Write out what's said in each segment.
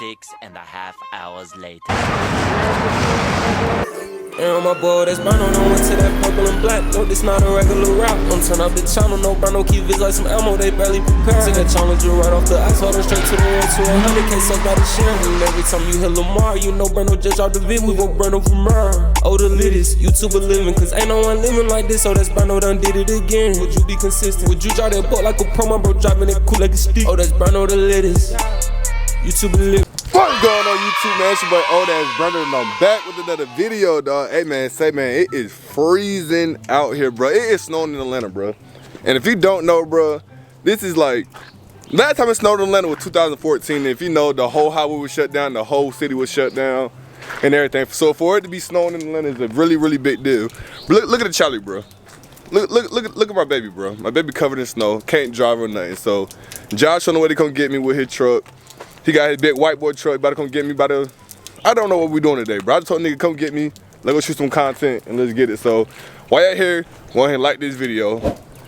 6.5 hours later. And on my board, that's burn on. I went to that purple and black. No, this not a regular route. Don't turn up the channel, no burn, no keep vids like some ammo. They barely prepare. Took a challenger right off the ice, hold straight to the 1 to 100K, so got a share. And every time you hit Lamar, you know burn no judge out the vid. We won't burn no from her. Oh, the littest, YouTuber living, cause ain't no one living like this. So that's Burno done did it again. Would you be consistent? Would you drive that boat like a pro? My bro driving it cool like a stick. Oh, that's Burno the littest. YouTuber living. What's going on YouTube, man? It's your boy Old Ass Brother, and I'm back with another video, dog. Hey man, it is freezing out here, bro. It is snowing in Atlanta, bro. And if you don't know, bro, this is like, last time it snowed in Atlanta was 2014. And if you know, the whole highway was shut down, the whole city was shut down, and everything. So for it to be snowing in Atlanta is a really, really big deal. But look at the Charlie, bro. Look at my baby, bro. My baby covered in snow, can't drive or nothing. So Josh on the way to come get me with his truck. He got his big white boy truck, about to come get me I don't know what we're doing today, bro. I just told nigga come get me, let's go shoot some content and let's get it. So while you're here, go ahead and like this video,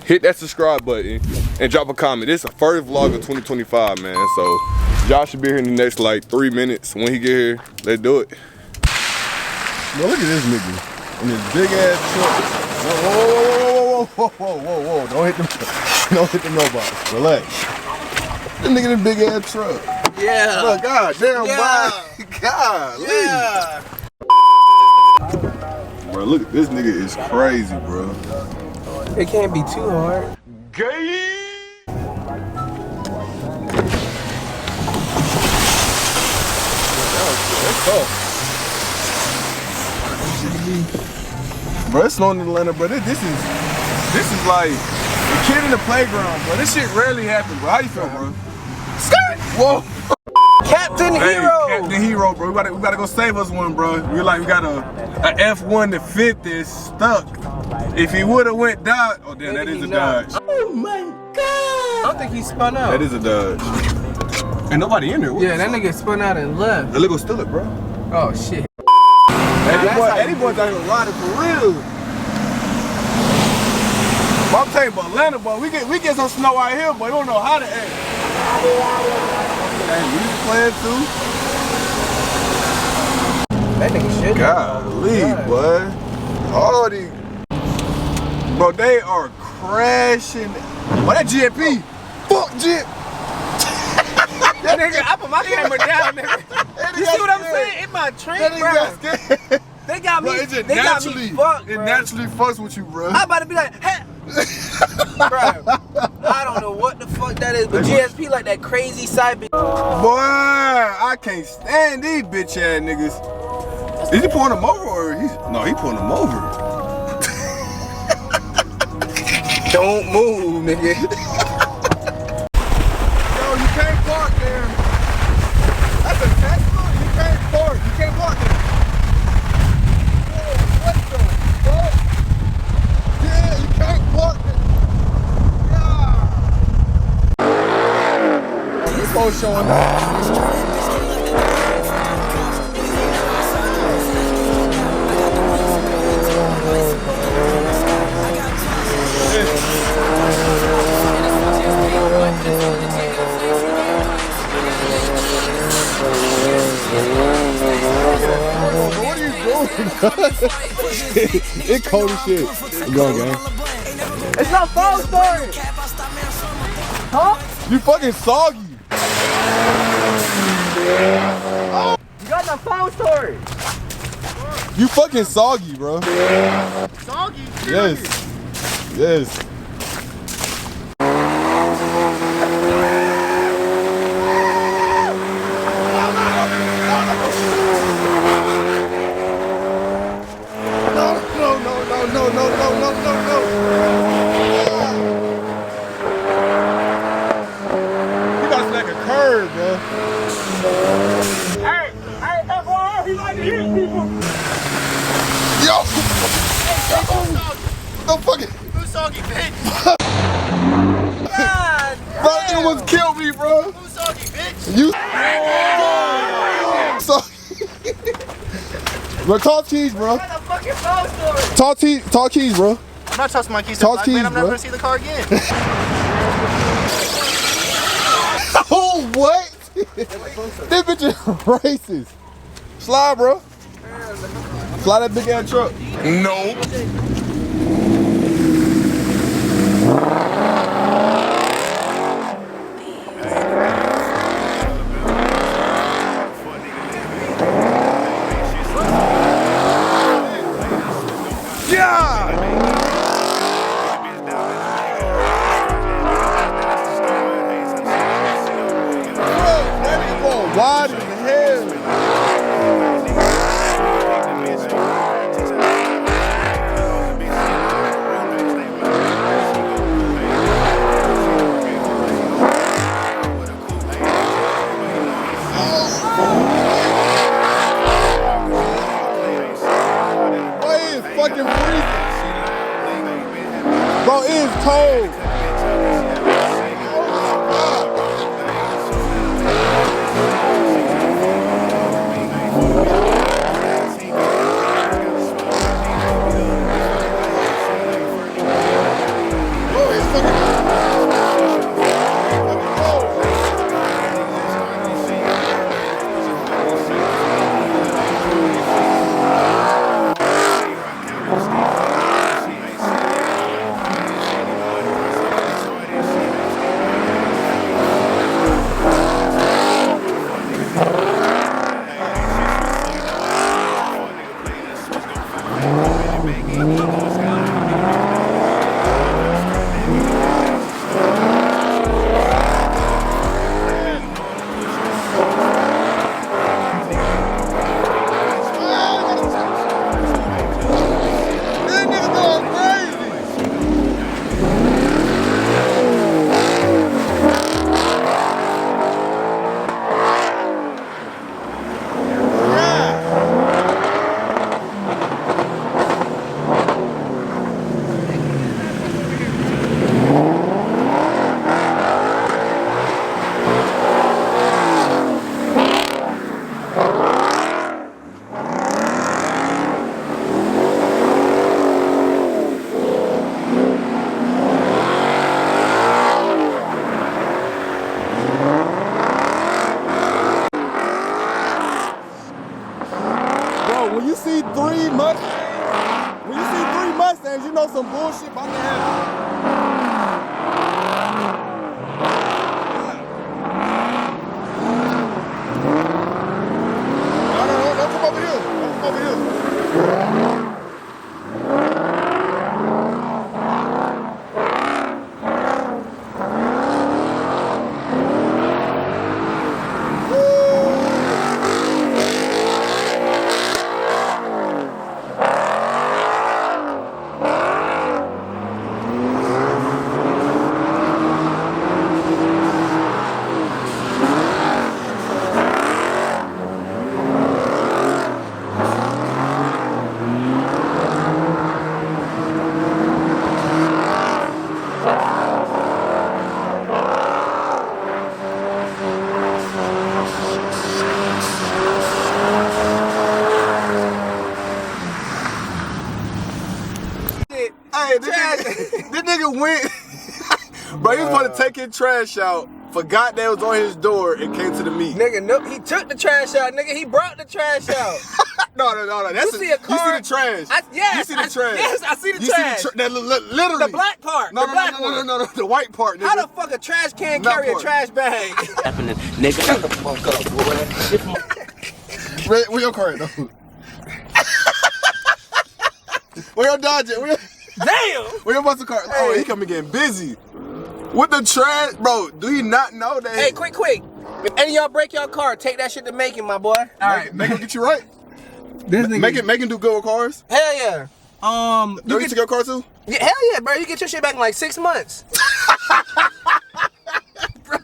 hit that subscribe button, and drop a comment. This is the first vlog of 2025, man. So Josh should be here in the next like 3 minutes. When he get here, let's do it. Bro, look at this nigga in this big ass truck. Whoa. Don't hit the mailbox. Relax. This nigga in this big ass truck. Yeah. Bro, God damn, yeah. boy. God, Yeah. Bro, look, this nigga is crazy, bro. It can't be too hard. Gay. Bro, it's snowing in Atlanta, bro. This is like a kid in the playground, bro. This shit rarely happens, bro. How you feel, bro? Skirt! Whoa! Captain Hero! Captain Hero, bro. We gotta go save us one, bro. We got a F1 to fit this stuck. If he would've went Dodge, oh damn, that is a Dodge. Oh my God! I don't think he spun out. That is a Dodge. Ain't nobody in there. Yeah, that nigga spun out and left. Let's go steal it, bro. Oh shit. Eddie boy out here riding for real. But I'm telling you, but Atlanta, boy, we get some snow out here, but we don't know how to act. Hey, music playing too. That nigga shit. Golly, boy. All these, bro, they are crashing. Boy, that GMP. Fuck Jip. That nigga, I put my camera down, nigga. You see what I'm saying? In my train, bro. They got me. Bro, it they got me fucked, bro. It naturally fucks with you, bro. I'm about to be like, hey. Bro, I don't know what the fuck that is, but GSP like that crazy side bitch. Boy, I can't stand these bitch ass niggas. Is he pulling them over or no, he pulling them over. Don't move, nigga. Yo, you can't park there. That's a Tesla? You can't park. You can't park there. Whoa, what the fuck? Yeah, you can't park there. Yeah. This boat showing up. What are you doing? It's cold as shit. You going, gang? It's not phone storage. Huh? You fucking soggy. You got the phone storage. You fucking soggy, bro. Soggy? Yes. Yes. No. You gotta smack a curve, bro. Hey, FYI, he like to hit people. Yo! No fucking. Who's soggy, bitch? God, bro, you almost killed me, bro. Who's soggy, bitch? You. So. Bro, tall keys, bro. Got a fucking phone storage. Tall keys, bro. I'm not tossing my keys to the block, man. I'm never gonna see the car again. Oh, what? This bitch is racist. Slide, bro. Slide that big ass truck. No. Wide as hell. Boy, it is fucking freezing. Bro, it is cold. When you see three Mustangs, you know some bullshit about to happen. No, don't come over here. Don't come over here. Hey, this nigga went. Bro, he was about to take his trash out, forgot that it was on his door, and came to the meet. Nigga, nope, he took the trash out. Nigga, he brought the trash out. No. That's you see a car? You see the trash. Yes, you see the trash. Yes, I see the you trash. See literally. The black part. No, the black one. No, the white part. Nigga. How the fuck a trash can carry a trash bag? Happening, nigga. Shut the fuck up, boy. Where your car at, though? Where your Dodge at? Damn! Where your muscle car? Hey. Oh, he coming getting busy. With the trash, bro, do you not know that? Hey, quick. If any of y'all break your car, take that shit to Macon, my boy. Alright. Make him get you right. This nigga. Make him do good with cars. Hell yeah. Do you take your car too? Yeah, hell yeah, bro. You get your shit back in like 6 months. Bro,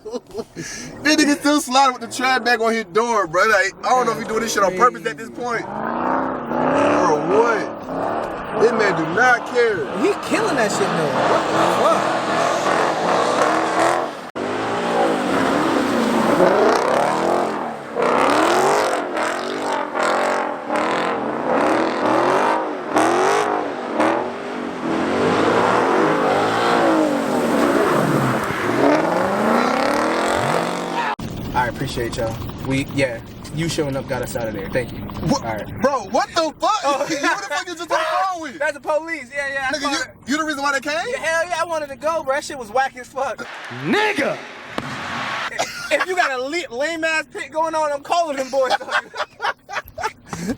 this nigga still sliding with the trash bag on his door, bro. Like, I don't know if he doing this shit on purpose at this point. Or what? This man do not care. He killing that shit though. What the fuck? I appreciate y'all. Yeah, you showing up got us out of there. Thank you. What? All right. Bro, what the fuck? Who the fuck you just on the phone with? That's the police. Yeah. Nigga, you the reason why they came? Yeah, hell yeah, I wanted to go, bro. That shit was whack as fuck. Nigga! If you got a lame ass pit going on, I'm calling them boys.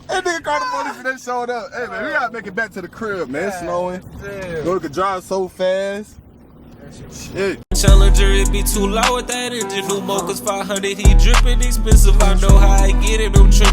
That nigga called the police and they showed up. Hey man, we gotta make it back to the crib, man. It's snowing. Go could drive so fast. Shit. Challenger, it be too loud with that engine. New mocha's 500, he dripping expensive. I know how I get it. Them trenches.